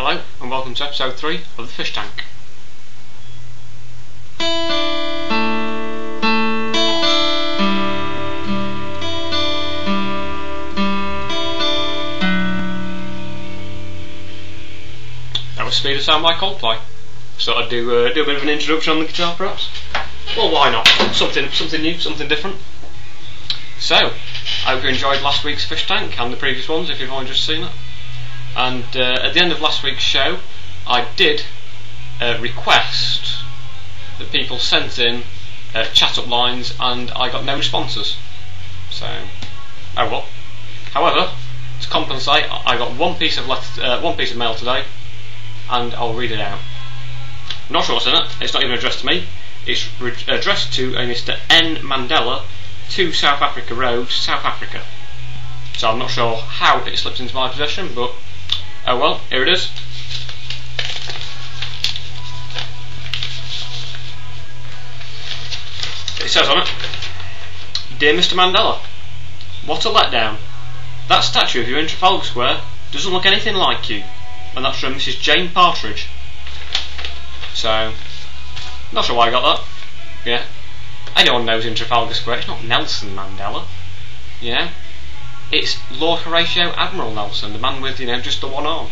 Hello and welcome to episode 3 of the Fish Tank. That was Speed of Sound by Coldplay. So I'd do a bit of an introduction on the guitar perhaps. Well, why not? Something new, something different. So, I hope you enjoyed last week's Fish Tank and the previous ones if you've only just seen it. And at the end of last week's show, I did request that people sent in chat-up lines, and I got no responses. So, oh well. However, to compensate, I got one piece of mail today, and I'll read it out. I'm not sure what's in it. It's not even addressed to me. It's addressed to a Mr. N. Mandela, 2 South Africa Road, South Africa. So I'm not sure how it slipped into my possession, but oh well, here it is. It says on it, "Dear Mr. Mandela, what a letdown. That statue of you in Trafalgar Square doesn't look anything like you." And that's from Mrs. Jane Partridge. So, not sure why I got that. Yeah. Anyone knows in Trafalgar Square, it's not Nelson Mandela. You know? It's Lord Horatio Admiral Nelson, the man with, just the one arm.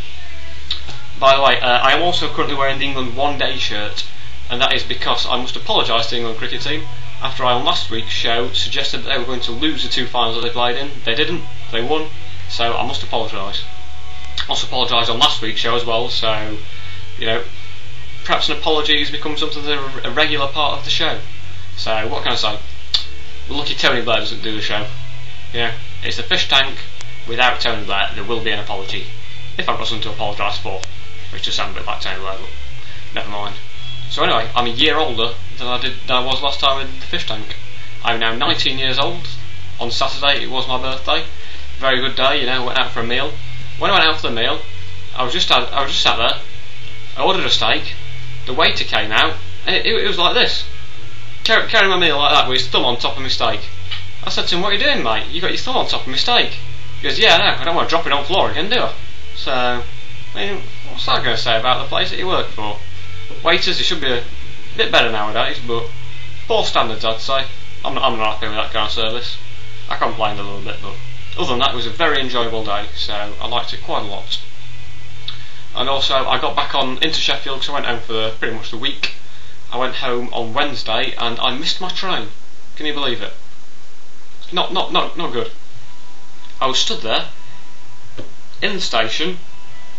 By the way, I am also currently wearing the England One Day shirt, and that is because I must apologise to the England cricket team after I on last week's show suggested that they were going to lose the 2 finals that they played in. They didn't, they won, so I must apologise. I also apologise on last week's show as well, so, perhaps an apology has become something that's a regular part of the show. So, what can I say? Lucky Tony Blair doesn't do the show. It's the Fish Tank without Tony Blair. There will be an apology, if I've got something to apologise for, which does sound a bit like Tony Blair, but never mind. So anyway, I'm a year older than I was last time with the Fish Tank. I'm now 19 years old. On Saturday it was my birthday. Very good day, went out for a meal. When I went out for the meal, I was just sat there. I ordered a steak. The waiter came out, and it was like this, carrying my meal like that with his thumb on top of my steak. I said to him, "What are you doing, mate? You got your thumb on top of my steak." He goes, "Yeah, no, I don't want to drop it on the floor again, do I?" So, what's that going to say about the place that you work for? Waiters, they should be a bit better nowadays, but poor standards, I'd say. I'm not happy with that kind of service. I complained a little bit, but other than that, it was a very enjoyable day, so I liked it quite a lot. And also, I got back into Sheffield because I went home for pretty much the week. I went home on Wednesday and I missed my train. Can you believe it? Not good. I was stood there in the station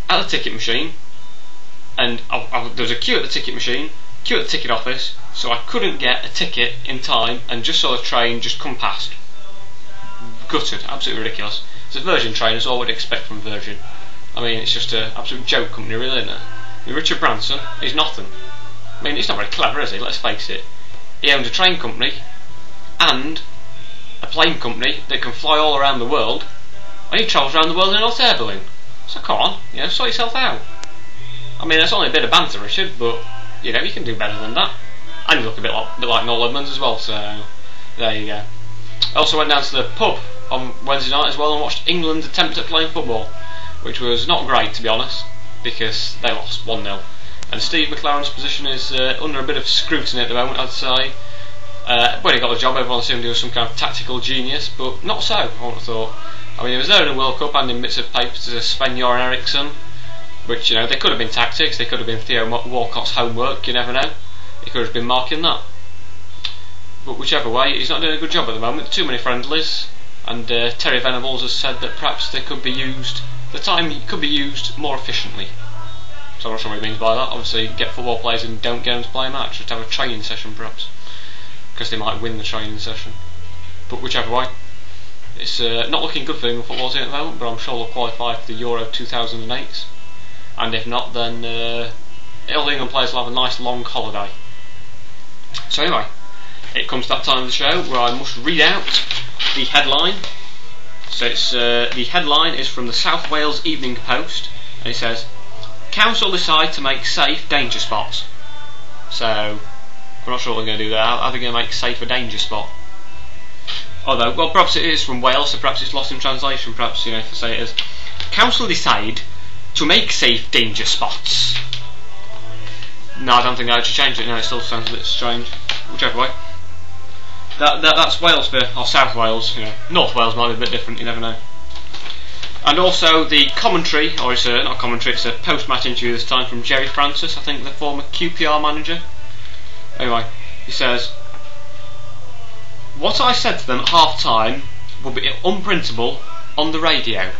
at the ticket machine, and there was a queue at the ticket machine, queue at the ticket office, so I couldn't get a ticket in time, and just saw the train just come past. Gutted, absolutely ridiculous. It's a Virgin train, that's all we'd expect from Virgin. It's just an absolute joke company, really, isn't it? Richard Branson is nothing. He's not very clever, is he? Let's face it. He owns a train company and a plane company that can fly all around the world, and he travels around the world in an hot air balloon. So come on, sort yourself out. It's only a bit of banter, Richard, but you can do better than that. And you look a bit like Noel Edmonds as well, so there you go. I also went down to the pub on Wednesday night as well and watched England attempt at playing football, which was not great, to be honest, because they lost 1-0. And Steve McLaren's position is under a bit of scrutiny at the moment, I'd say. When he got the job, everyone assumed he was some kind of tactical genius, but not so, I would have thought. He was there in the World Cup handing bits of paper to Sven-Göran Eriksson, which, they could have been tactics, they could have been Theo Walcott's homework, you never know. He could have been marking that. But whichever way, he's not doing a good job at the moment. Too many friendlies, and Terry Venables has said that perhaps the time could be used more efficiently. So I'm not sure what he means by that. Obviously, get football players and don't get them to play a match, just have a training session perhaps, because they might win the training session. But whichever way, it's not looking good for England football team at the moment, but I'm sure they'll qualify for the Euro 2008, and if not, then all the England players will have a nice long holiday. So anyway, it comes to that time of the show where I must read out the headline. So it's the headline is from the South Wales Evening Post, and it says, "Council decide to make safe danger spots." So I'm not sure what they're going to do there. How are they going to make safe a danger spot? Although, well, perhaps it is from Wales, so perhaps it's lost in translation. Perhaps, if I say it as, "Council decide to make safe danger spots. No, I don't think I actually changed it. No, it still sounds a bit strange. Whichever way. That's Wales for, or South Wales. You know, North Wales might be a bit different. You never know. And also the commentary, or it's not commentary, it's a post-match interview this time from Jerry Francis, I think the former QPR manager. Anyway, he says, "What I said to them at half-time will be unprintable on the radio."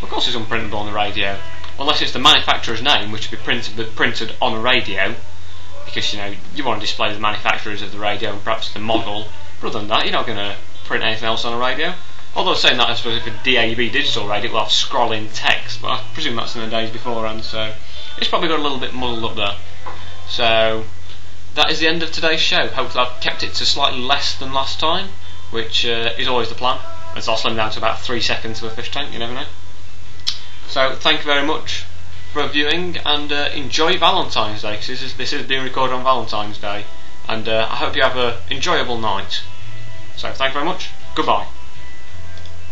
Of course it's unprintable on the radio, unless it's the manufacturer's name, which would be printed on a radio, because, you know, you want to display the manufacturers of the radio and perhaps the model. But other than that, you're not going to print anything else on a radio. Although saying that, I suppose if a DAB digital radio, it will have scrolling text, but I presume that's in the days beforehand, so it's probably got a little bit muddled up there. So that is the end of today's show. Hopefully I've kept it to slightly less than last time, which is always the plan. As I'll slim down to about 3 seconds of a fish tank, you never know. So thank you very much for viewing, and enjoy Valentine's Day, because this is being recorded on Valentine's Day, and I hope you have an enjoyable night. So thank you very much, goodbye.